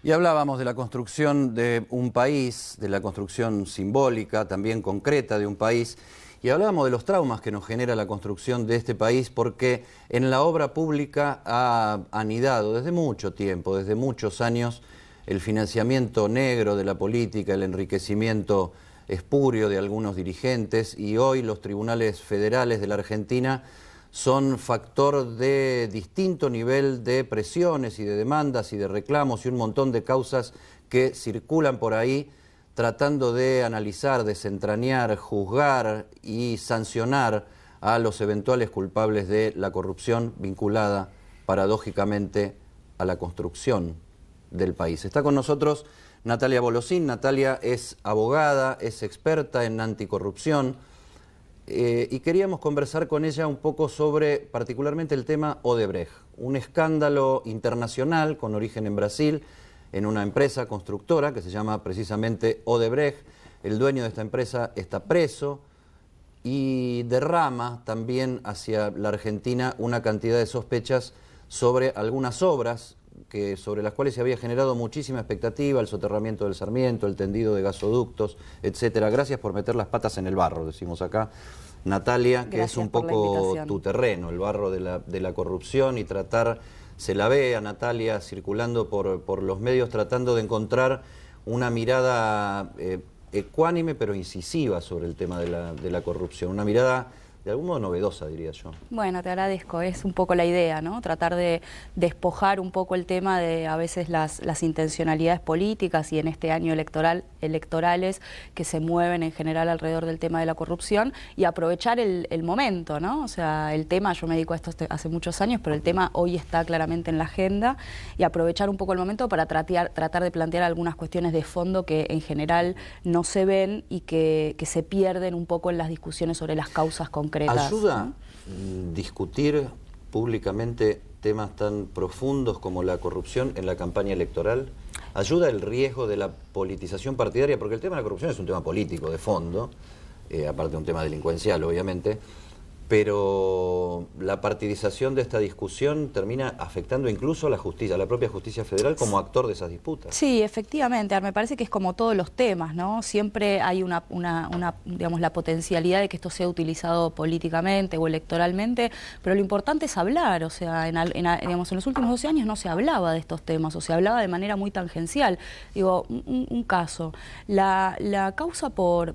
Y hablábamos de la construcción de un país, de la construcción simbólica, también concreta de un país, y hablábamos de los traumas que nos genera la construcción de este país, porque en la obra pública ha anidado desde mucho tiempo, desde muchos años, el financiamiento negro de la política, el enriquecimiento espurio de algunos dirigentes, y hoy los tribunales federales de la Argentina son factor de distinto nivel de presiones y de demandas y de reclamos y un montón de causas que circulan por ahí tratando de analizar, desentrañar, juzgar y sancionar a los eventuales culpables de la corrupción vinculada paradójicamente a la construcción del país. Está con nosotros Natalia Bolosín. Natalia es abogada, es experta en anticorrupción. Y queríamos conversar con ella un poco sobre particularmente el tema Odebrecht, un escándalo internacional con origen en Brasil, en una empresa constructora que se llama precisamente Odebrecht. El dueño de esta empresa está preso y derrama también hacia la Argentina una cantidad de sospechas sobre algunas obras sobre las cuales se había generado muchísima expectativa, el soterramiento del Sarmiento, el tendido de gasoductos, etcétera. Gracias por meter las patas en el barro, decimos acá, Natalia, que Gracias es un por la poco invitación. tu terreno, el barro de la corrupción, y tratar, se la ve a Natalia circulando por los medios tratando de encontrar una mirada ecuánime pero incisiva sobre el tema de la corrupción, una mirada de algún modo novedosa, diría yo. Bueno, te agradezco, es un poco la idea, ¿no? Tratar de despojar un poco el tema de a veces las intencionalidades políticas y en este año electorales que se mueven en general alrededor del tema de la corrupción y aprovechar el momento, ¿no? O sea, el tema, yo me dedico a esto hace muchos años, pero el tema hoy está claramente en la agenda y aprovechar un poco el momento para tratar de plantear algunas cuestiones de fondo que en general no se ven y que se pierden un poco en las discusiones sobre las causas concretas. ¿Ayuda ¿no? discutir públicamente temas tan profundos como la corrupción en la campaña electoral? ¿Ayuda el riesgo de la politización partidaria? Porque el tema de la corrupción es un tema político de fondo, aparte de un tema delincuencial, obviamente, pero la partidización de esta discusión termina afectando incluso a la justicia, a la propia justicia federal como actor de esas disputas. Sí, efectivamente, me parece que es como todos los temas, ¿no? Siempre hay digamos, la potencialidad de que esto sea utilizado políticamente o electoralmente, pero lo importante es hablar, o sea, digamos, en los últimos 12 años no se hablaba de estos temas, o se hablaba de manera muy tangencial. Digo, un caso, la causa por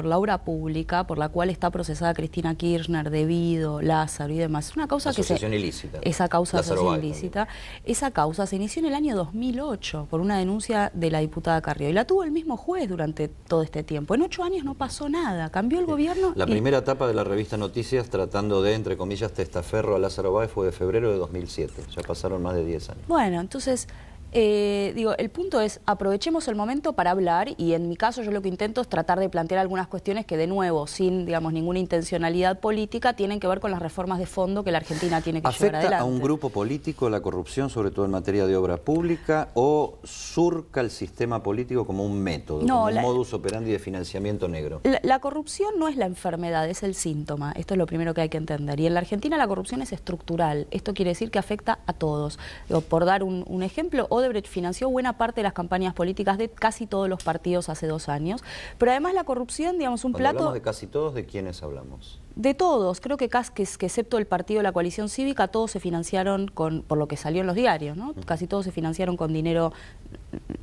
la obra pública, por la cual está procesada Cristina Kirchner, Devido, Lázaro y demás, es una causa asociación ilícita. Esa causa de asociación Lázaro ilícita, esa causa se inició en el año 2008 por una denuncia de la diputada Carrió y la tuvo el mismo juez durante todo este tiempo. En 8 años no pasó nada, cambió el gobierno. La primera etapa de la revista Noticias tratando de, entre comillas, testaferro a Lázaro Báez fue de febrero de 2007, ya pasaron más de 10 años. Bueno, entonces, digo, el punto es, aprovechemos el momento para hablar y en mi caso yo lo que intento es tratar de plantear algunas cuestiones que de nuevo, sin, digamos, ninguna intencionalidad política, tienen que ver con las reformas de fondo que la Argentina tiene que llevar adelante. ¿Afecta a un grupo político la corrupción, sobre todo en materia de obra pública, o surca el sistema político como un método, como un modus operandi de financiamiento negro? La corrupción no es la enfermedad, es el síntoma. Esto es lo primero que hay que entender. Y en la Argentina la corrupción es estructural. Esto quiere decir que afecta a todos. Digo, por dar un ejemplo, Odebrecht financió buena parte de las campañas políticas de casi todos los partidos hace 2 años, pero además la corrupción, digamos, Cuando hablamos de casi todos, ¿de quiénes hablamos? De todos, creo que excepto el partido de la coalición cívica, todos se financiaron por lo que salió en los diarios, ¿no? Casi todos se financiaron con dinero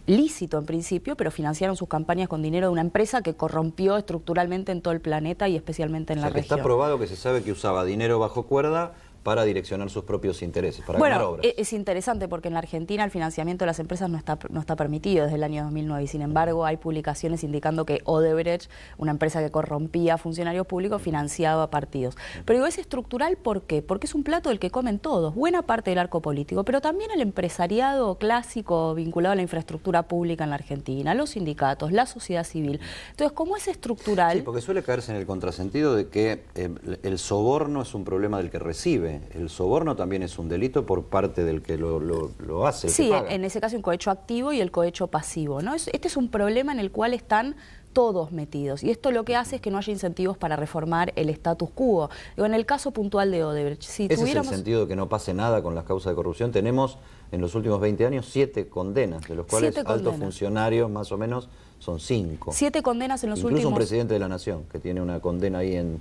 lícito en principio, pero financiaron sus campañas con dinero de una empresa que corrompió estructuralmente en todo el planeta y especialmente en la región. Está probado que se sabe que usaba dinero bajo cuerda para direccionar sus propios intereses, para ganar obras. Es interesante porque en la Argentina el financiamiento de las empresas no está permitido desde el año 2009 y sin embargo hay publicaciones indicando que Odebrecht, una empresa que corrompía a funcionarios públicos, financiaba partidos. Pero digo, es estructural, ¿por qué? Porque es un plato del que comen todos, buena parte del arco político, pero también el empresariado clásico vinculado a la infraestructura pública en la Argentina, los sindicatos, la sociedad civil. Entonces, como es estructural... Sí, porque suele caerse en el contrasentido de que el soborno es un problema del que recibe, grave. El soborno también es un delito por parte del que lo hace. El sí, que paga. En ese caso un cohecho activo y el cohecho pasivo, ¿no? Este es un problema en el cual están todos metidos. Y esto lo que hace es que no haya incentivos para reformar el status quo. Digo, en el caso puntual de Odebrecht, si Ese tuviéramos... es el sentido de que no pase nada con las causas de corrupción. Tenemos en los últimos 20 años 7 condenas, de los cuales altos funcionarios más o menos son 5. 7 condenas en los Incluso últimos... un presidente de la Nación que tiene una condena ahí en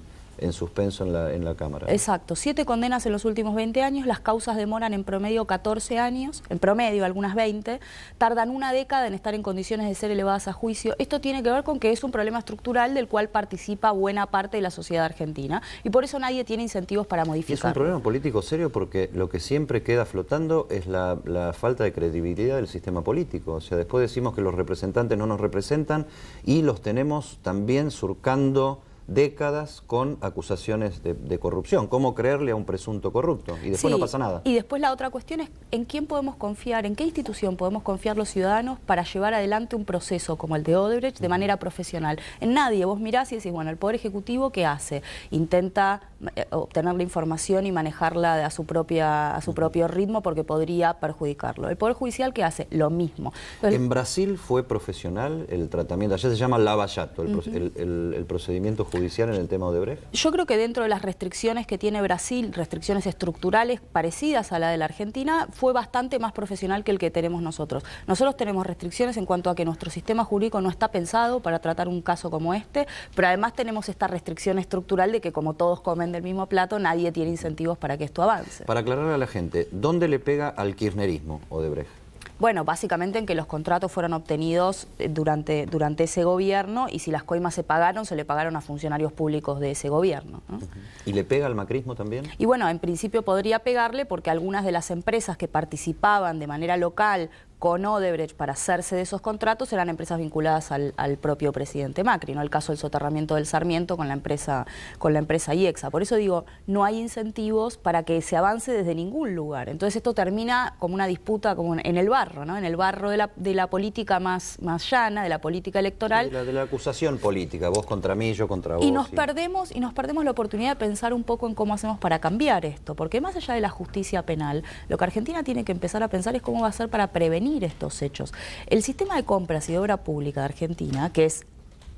suspenso en la Cámara. Exacto, 7 condenas en los últimos 20 años, las causas demoran en promedio 14 años, en promedio algunas 20, tardan una década en estar en condiciones de ser elevadas a juicio. Esto tiene que ver con que es un problema estructural del cual participa buena parte de la sociedad argentina y por eso nadie tiene incentivos para modificarlo. Es un problema político serio porque lo que siempre queda flotando es la falta de credibilidad del sistema político. O sea, después decimos que los representantes no nos representan y los tenemos también surcando décadas con acusaciones de corrupción. ¿Cómo creerle a un presunto corrupto? Y después no pasa nada. Y después la otra cuestión es en quién podemos confiar, en qué institución podemos confiar los ciudadanos para llevar adelante un proceso como el de Odebrecht de manera profesional. En nadie. Vos mirás y decís, bueno, el Poder Ejecutivo, ¿qué hace? Intenta obtener la información y manejarla a su propio ritmo porque podría perjudicarlo. El Poder Judicial, ¿qué hace? Lo mismo. Entonces, en Brasil fue profesional el tratamiento, allá se llama lava-jato, el procedimiento judicial en el tema Odebrecht. Yo creo que dentro de las restricciones que tiene Brasil, restricciones estructurales parecidas a la de la Argentina, fue bastante más profesional que el que tenemos nosotros. Nosotros tenemos restricciones en cuanto a que nuestro sistema jurídico no está pensado para tratar un caso como este, pero además tenemos esta restricción estructural de que como todos comen del mismo plato, nadie tiene incentivos para que esto avance. Para aclararle a la gente, ¿dónde le pega al kirchnerismo Odebrecht? Bueno, básicamente en que los contratos fueron obtenidos durante ese gobierno y si las coimas se le pagaron a funcionarios públicos de ese gobierno, ¿no? ¿Y le pega al macrismo también? Y bueno, en principio podría pegarle porque algunas de las empresas que participaban de manera local con Odebrecht para hacerse de esos contratos eran empresas vinculadas al propio presidente Macri, ¿no? El caso del soterramiento del Sarmiento con la empresa IEXA. Por eso digo, no hay incentivos para que se avance desde ningún lugar. Entonces esto termina como una disputa como en el barro, ¿no? En el barro de la política más llana, de la política electoral. De la acusación política, vos contra mí, yo contra vos. Y nos perdemos la oportunidad de pensar un poco en cómo hacemos para cambiar esto, porque más allá de la justicia penal, lo que Argentina tiene que empezar a pensar es cómo va a hacer para prevenir estos hechos. El sistema de compras y de obra pública de Argentina, que es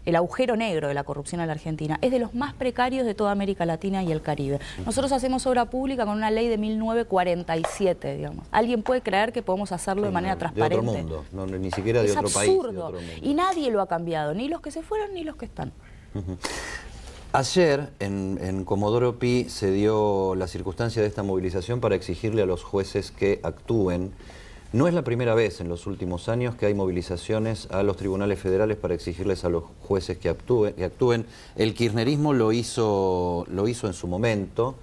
el agujero negro de la corrupción en la Argentina, es de los más precarios de toda América Latina y el Caribe. Nosotros hacemos obra pública con una ley de 1947, digamos. ¿Alguien puede creer que podemos hacerlo de manera transparente? De otro mundo, ni siquiera de otro país. Es absurdo. Y nadie lo ha cambiado, ni los que se fueron ni los que están. Ayer en Comodoro Pi se dio la circunstancia de esta movilización para exigirle a los jueces que actúen. No es la primera vez en los últimos años que hay movilizaciones a los tribunales federales para exigirles a los jueces que actúen. El kirchnerismo lo hizo en su momento,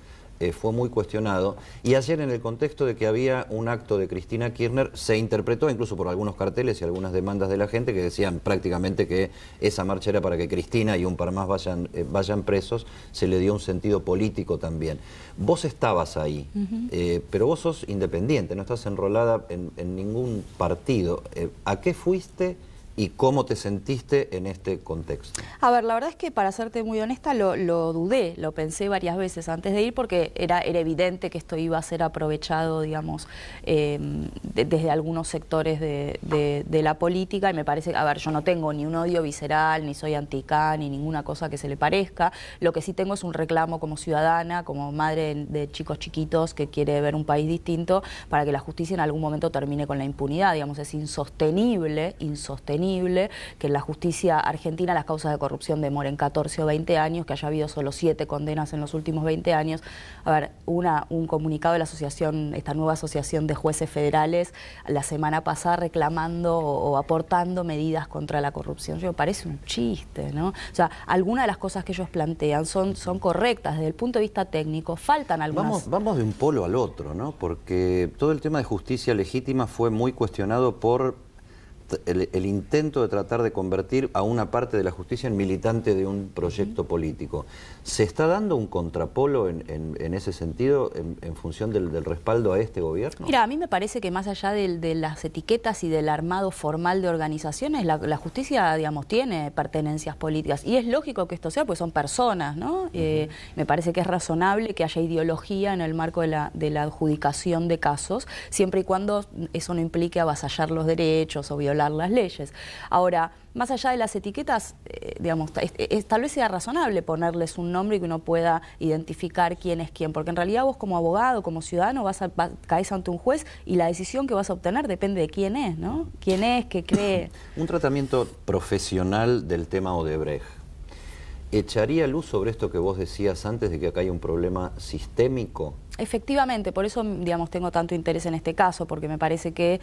fue muy cuestionado. Y ayer, en el contexto de que había un acto de Cristina Kirchner, se interpretó incluso por algunos carteles y algunas demandas de la gente que decían prácticamente que esa marcha era para que Cristina y un par más vayan presos. Se le dio un sentido político también. Vos estabas ahí, pero vos sos independiente, no estás enrolada en ningún partido. ¿A qué fuiste y cómo te sentiste en este contexto? A ver, la verdad es que, para serte muy honesta, lo dudé, lo pensé varias veces antes de ir porque era evidente que esto iba a ser aprovechado, digamos, desde algunos sectores de la política, y me parece, a ver, yo no tengo ni un odio visceral, ni soy anti-K, ni ninguna cosa que se le parezca. Lo que sí tengo es un reclamo como ciudadana, como madre de chicos chiquitos que quiere ver un país distinto, para que la justicia en algún momento termine con la impunidad. Digamos, es insostenible que en la justicia argentina las causas de corrupción demoren 14 o 20 años, que haya habido solo 7 condenas en los últimos 20 años. A ver, un comunicado de la asociación, esta nueva asociación de jueces federales, la semana pasada reclamando o aportando medidas contra la corrupción. Me parece un chiste, ¿no? O sea, algunas de las cosas que ellos plantean son correctas desde el punto de vista técnico, faltan algunas... Vamos de un polo al otro, ¿no? Porque todo el tema de justicia legítima fue muy cuestionado por el intento de tratar de convertir a una parte de la justicia en militante de un proyecto político. ¿Se está dando un contrapolo en ese sentido en función del respaldo a este gobierno? Mira, a mí me parece que más allá de las etiquetas y del armado formal de organizaciones, la justicia, digamos, tiene pertenencias políticas. Y es lógico que esto sea, pues son personas, ¿no? Me parece que es razonable que haya ideología en el marco de la adjudicación de casos, siempre y cuando eso no implique avasallar los derechos o violar las leyes. Ahora, más allá de las etiquetas, digamos, tal vez sea razonable ponerles un nombre y que uno pueda identificar quién es quién, porque en realidad vos como abogado, como ciudadano, caes ante un juez y la decisión que vas a obtener depende de quién es, ¿no? Quién es, qué cree. Un tratamiento profesional del tema Odebrecht ¿echaría luz sobre esto que vos decías antes de que acá hay un problema sistémico? Efectivamente, por eso, digamos, tengo tanto interés en este caso, porque me parece que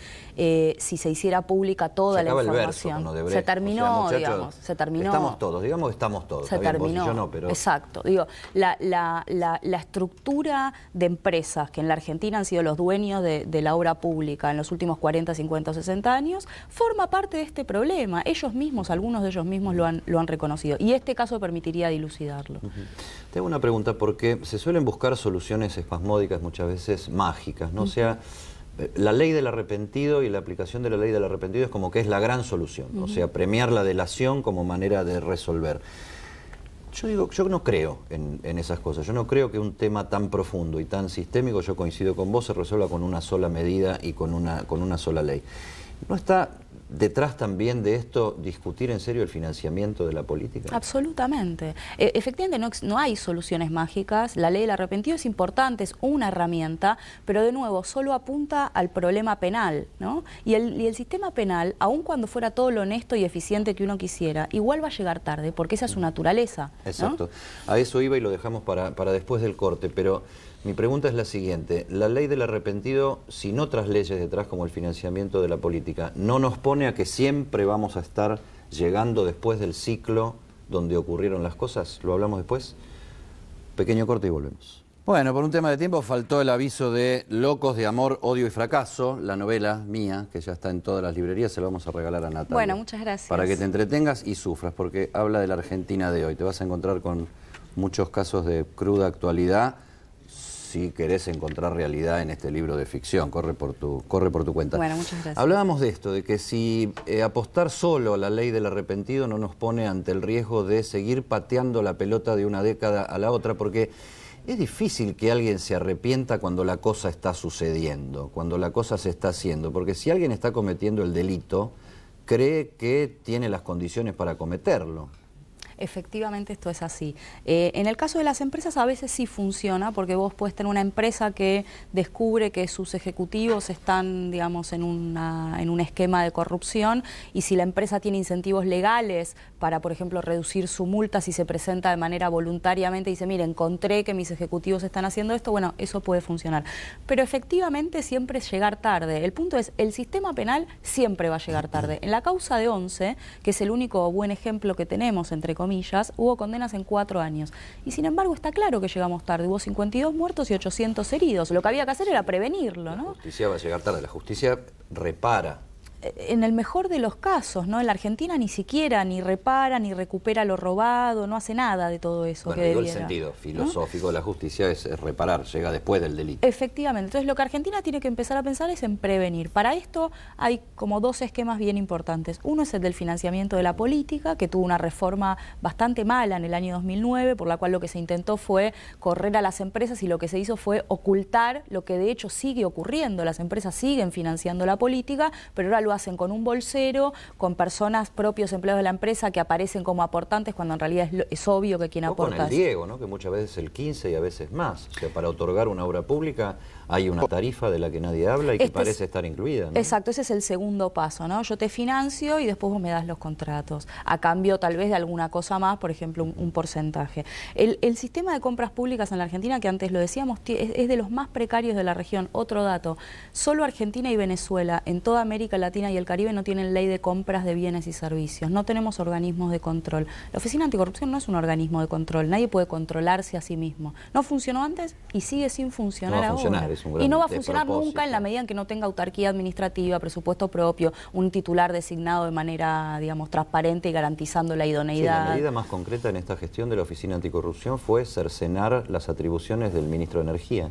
si se hiciera pública toda la información, se terminó, digamos, se terminó. Estamos todos, digamos que estamos todos. Se terminó. Yo no, pero... Exacto. Digo, la estructura de empresas que en la Argentina han sido los dueños de la obra pública en los últimos 40, 50 o 60 años, forma parte de este problema. Ellos mismos, algunos de ellos mismos lo han reconocido. Y este caso permitiría dilucidarlo. Te hago una pregunta, porque se suelen buscar soluciones espasmódicas, muchas veces mágicas, ¿no? O sea, la ley del arrepentido y la aplicación de la ley del arrepentido es como que es la gran solución. O sea, premiar la delación como manera de resolver. Yo no creo en esas cosas. Yo no creo que un tema tan profundo y tan sistémico, yo coincido con vos, se resuelva con una sola medida y con una sola ley. ¿No está detrás también de esto discutir en serio el financiamiento de la política? Absolutamente. Efectivamente no hay soluciones mágicas. La ley del arrepentido es importante, es una herramienta, pero de nuevo solo apunta al problema penal, ¿no? Y el sistema penal, aun cuando fuera todo lo honesto y eficiente que uno quisiera, igual va a llegar tarde, porque esa es su naturaleza, ¿no? Exacto. A eso iba y lo dejamos para después del corte, pero mi pregunta es la siguiente. La ley del arrepentido, sin otras leyes detrás como el financiamiento de la política, ¿no nos pone a que siempre vamos a estar llegando después del ciclo donde ocurrieron las cosas? ¿Lo hablamos después? Pequeño corte y volvemos. Bueno, por un tema de tiempo faltó el aviso de Locos de Amor, Odio y Fracaso, la novela mía, que ya está en todas las librerías, se lo vamos a regalar a Natalia. Bueno, muchas gracias. Para que te entretengas y sufras, porque habla de la Argentina de hoy. Te vas a encontrar con muchos casos de cruda actualidad, si querés encontrar realidad en este libro de ficción. Corre por tu cuenta. Bueno, muchas gracias. Hablábamos de esto, de que si apostar solo a la ley del arrepentido no nos pone ante el riesgo de seguir pateando la pelota de una década a la otra, porque es difícil que alguien se arrepienta cuando la cosa está sucediendo, cuando la cosa se está haciendo, porque si alguien está cometiendo el delito, cree que tiene las condiciones para cometerlo. Efectivamente esto es así. En el caso de las empresas a veces sí funciona, porque vos puedes tener una empresa que descubre que sus ejecutivos están, digamos, en un esquema de corrupción, y si la empresa tiene incentivos legales para, por ejemplo, reducir su multa, si se presenta de manera voluntariamente y dice, mire, encontré que mis ejecutivos están haciendo esto, bueno, eso puede funcionar. Pero efectivamente siempre es llegar tarde. El punto es, el sistema penal siempre va a llegar tarde. En la causa de Once, que es el único buen ejemplo que tenemos, entre comillas, hubo condenas en 4 años. Y sin embargo está claro que llegamos tarde. Hubo 52 muertos y 800 heridos. Lo que había que hacer era prevenirlo, ¿no? La justicia va a llegar tarde. La justicia repara. En el mejor de los casos, ¿no? En la Argentina ni siquiera ni repara, ni recupera lo robado, no hace nada de todo eso. Bueno, que digo, debiera, el sentido filosófico, ¿no? de la justicia es reparar, llega después del delito. Efectivamente. Entonces lo que Argentina tiene que empezar a pensar es en prevenir. Para esto hay como 2 esquemas bien importantes. Uno es el del financiamiento de la política, que tuvo una reforma bastante mala en el año 2009, por la cual lo que se intentó fue correr a las empresas, y lo que se hizo fue ocultar lo que de hecho sigue ocurriendo. Las empresas siguen financiando la política, pero ahora lo hacen con un bolsero, con personas, propios empleados de la empresa, que aparecen como aportantes cuando en realidad es obvio que quien aporta. Con el Diego, ¿no? Que muchas veces el 15 y a veces más. O sea, para otorgar una obra pública hay una tarifa de la que nadie habla y que parece estar incluida, ¿no? Exacto, ese es el segundo paso, ¿no? Yo te financio y después vos me das los contratos, a cambio tal vez de alguna cosa más, por ejemplo, un porcentaje. El sistema de compras públicas en la Argentina, que antes lo decíamos, es de los más precarios de la región. Otro dato, solo Argentina y Venezuela en toda América Latina Latina y el Caribe no tienen ley de compras de bienes y servicios, no tenemos organismos de control. La Oficina Anticorrupción no es un organismo de control, nadie puede controlarse a sí mismo. No funcionó antes y sigue sin funcionar ahora. Y no va a funcionar nunca en la medida en que no tenga autarquía administrativa, presupuesto propio, un titular designado de manera, digamos, transparente y garantizando la idoneidad. Sí, la medida más concreta en esta gestión de la Oficina Anticorrupción fue cercenar las atribuciones del ministro de Energía.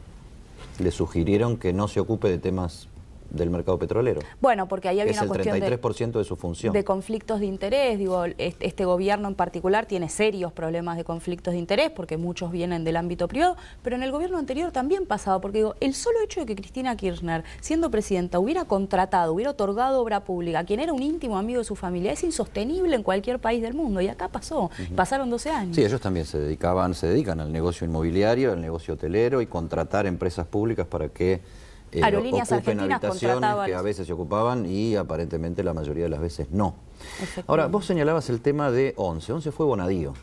Le sugirieron que no se ocupe de temas del mercado petrolero. Bueno, porque ahí había una cuestión es el 33% de su función. De conflictos de interés. Digo, este gobierno en particular tiene serios problemas de conflictos de interés porque muchos vienen del ámbito privado, pero en el gobierno anterior también pasaba, porque digo, el solo hecho de que Cristina Kirchner, siendo presidenta, hubiera contratado, hubiera otorgado obra pública a quien era un íntimo amigo de su familia, es insostenible en cualquier país del mundo, y acá pasó. Pasaron 12 años. Sí, ellos también se dedican al negocio inmobiliario, al negocio hotelero y contratar empresas públicas para que Aerolíneas ocupen Argentinas habitaciones que a veces se ocupaban y aparentemente la mayoría de las veces no. Ahora, vos señalabas el tema de Once. Once fue Bonadío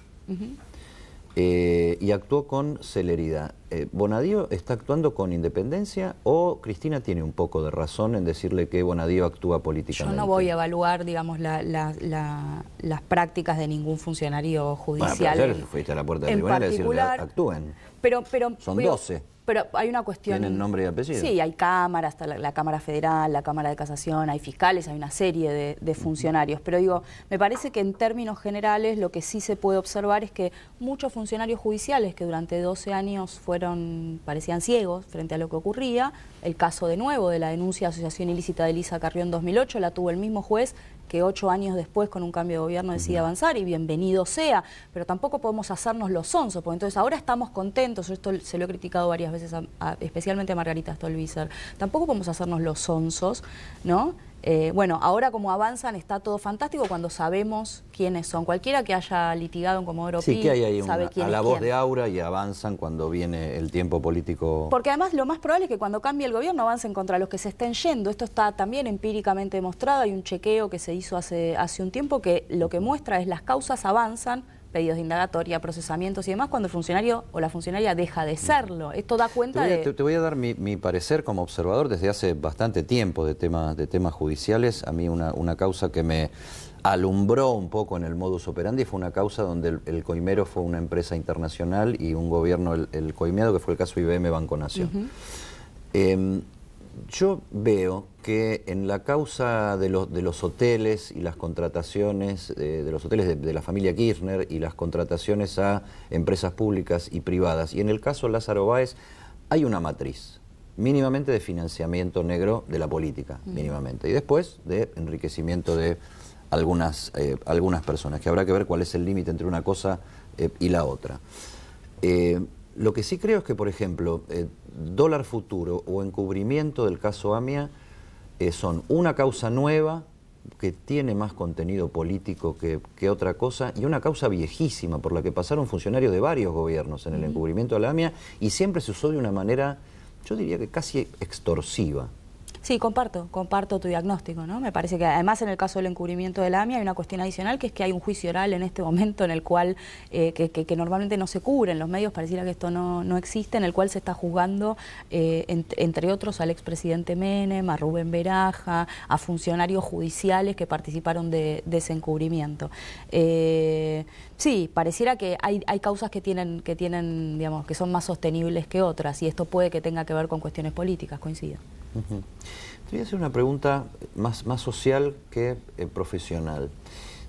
y actuó con celeridad. ¿Bonadío está actuando con independencia o Cristina tiene un poco de razón en decirle que Bonadío actúa políticamente? Yo no voy a evaluar, digamos, las prácticas de ningún funcionario judicial. Bueno, pero ayer fuiste a la puerta del tribunal a decirle actúen. Son 12. Pero hay una cuestión... ¿Tienen nombre y apellido? Sí, hay cámaras, está la Cámara Federal, la Cámara de Casación, hay fiscales, hay una serie de funcionarios. Pero digo, me parece que en términos generales lo que sí se puede observar es que muchos funcionarios judiciales que durante 12 años parecían ciegos frente a lo que ocurría, el caso de nuevo de la denuncia de asociación ilícita de Elisa Carrió en 2008, la tuvo el mismo juez que 8 años después con un cambio de gobierno decide avanzar, y bienvenido sea, pero tampoco podemos hacernos los sonsos, porque entonces ahora estamos contentos, esto se lo he criticado varias veces, especialmente a Margarita Stolbizer, tampoco podemos hacernos los sonsos, ¿no? Bueno, ahora como avanzan está todo fantástico cuando sabemos quiénes son. Cualquiera que haya litigado en Comodoro Pi que hay ahí sabe quién a es la voz quién. de Aura, y avanzan cuando viene el tiempo político. Porque además lo más probable es que cuando cambie el gobierno avancen contra los que se estén yendo. Esto está también empíricamente demostrado. Hay un chequeo que se hizo hace un tiempo que lo que muestra es las causas avanzan, pedidos de indagatoria, procesamientos y demás, cuando el funcionario o la funcionaria deja de serlo. Esto da cuenta Te voy a dar mi parecer como observador desde hace bastante tiempo de temas judiciales. A mí una causa que me alumbró un poco en el modus operandi fue una causa donde el coimero fue una empresa internacional y un gobierno el coimeado, que fue el caso IBM Banco Nación. Yo veo que en la causa de los hoteles y las contrataciones, de los hoteles de la familia Kirchner y las contrataciones a empresas públicas y privadas, y en el caso Lázaro Báez, hay una matriz, mínimamente de financiamiento negro de la política, mínimamente, y después de enriquecimiento de algunas personas, que habrá que ver cuál es el límite entre una cosa y la otra. Lo que sí creo es que, por ejemplo, dólar futuro o encubrimiento del caso AMIA son una causa nueva que tiene más contenido político que otra cosa, y una causa viejísima por la que pasaron funcionarios de varios gobiernos en el encubrimiento de la AMIA, y siempre se usó de una manera, yo diría que casi extorsiva. Sí, comparto tu diagnóstico, ¿no? Me parece que además en el caso del encubrimiento de la AMIA hay una cuestión adicional, que es que hay un juicio oral en este momento en el cual, que normalmente no se cubre en los medios, pareciera que esto no existe, en el cual se está juzgando, entre otros, al expresidente Menem, a Rubén Baraja, a funcionarios judiciales que participaron de ese encubrimiento. Sí, pareciera que hay causas que tienen, digamos, que son más sostenibles que otras, y esto puede que tenga que ver con cuestiones políticas, coincido. Te voy a hacer una pregunta más social que profesional.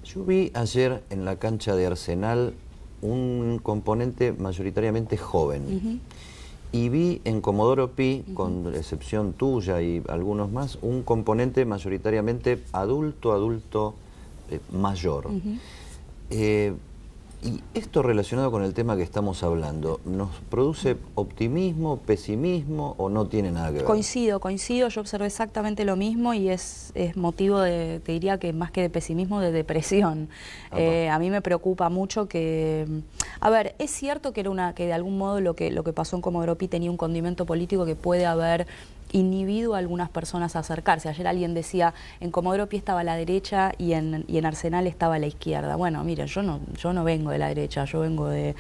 Yo vi ayer en la cancha de Arsenal un componente mayoritariamente joven, y vi en Comodoro Pi, con excepción tuya y algunos más, un componente mayoritariamente adulto mayor. Y esto relacionado con el tema que estamos hablando, ¿nos produce optimismo, pesimismo o no tiene nada que ver? Coincido, yo observé exactamente lo mismo, y es motivo te diría que más que de pesimismo, de depresión. A mí me preocupa mucho que... A ver, es cierto que de algún modo lo que pasó en Comodoro Pi tenía un condimento político que puede haber inhibido a algunas personas a acercarse. Ayer alguien decía, en Comodoro Pi estaba la derecha y en Arsenal estaba la izquierda. Bueno, mire, yo no vengo de la derecha, yo vengo de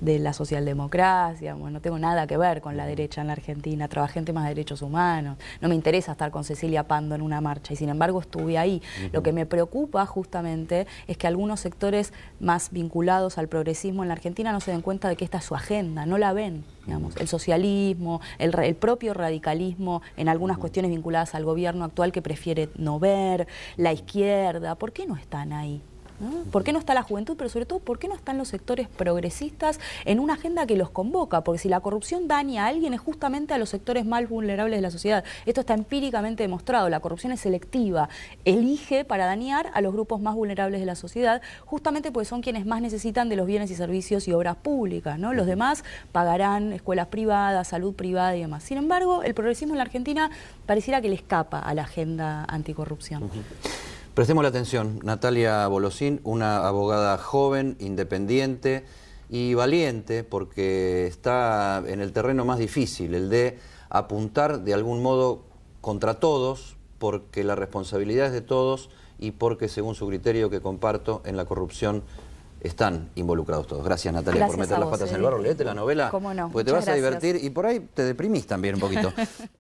la socialdemocracia, bueno, no tengo nada que ver con la derecha en la Argentina, trabajé en temas de derechos humanos, no me interesa estar con Cecilia Pando en una marcha, y sin embargo estuve ahí. Lo que me preocupa justamente es que algunos sectores más vinculados al progresismo en la Argentina no se den cuenta de que esta es su agenda, no la ven. Digamos, el socialismo, el propio radicalismo en algunas cuestiones vinculadas al gobierno actual que prefiere no ver, la izquierda, ¿por qué no están ahí? ¿No? ¿Por qué no está la juventud? Pero sobre todo, ¿por qué no están los sectores progresistas en una agenda que los convoca? Porque si la corrupción daña a alguien es justamente a los sectores más vulnerables de la sociedad. Esto está empíricamente demostrado, la corrupción es selectiva, elige para dañar a los grupos más vulnerables de la sociedad, justamente porque son quienes más necesitan de los bienes y servicios y obras públicas, ¿no? Los demás pagarán escuelas privadas, salud privada y demás. Sin embargo, el progresismo en la Argentina pareciera que le escapa a la agenda anticorrupción. Prestemos la atención, Natalia Bolosín, una abogada joven, independiente y valiente, porque está en el terreno más difícil, el de apuntar de algún modo contra todos, porque la responsabilidad es de todos y porque, según su criterio que comparto, en la corrupción están involucrados todos. Gracias, Natalia, por meter las patas en el barro. Léete la novela, ¿Cómo no? porque te vas a divertir y por ahí te deprimís también un poquito.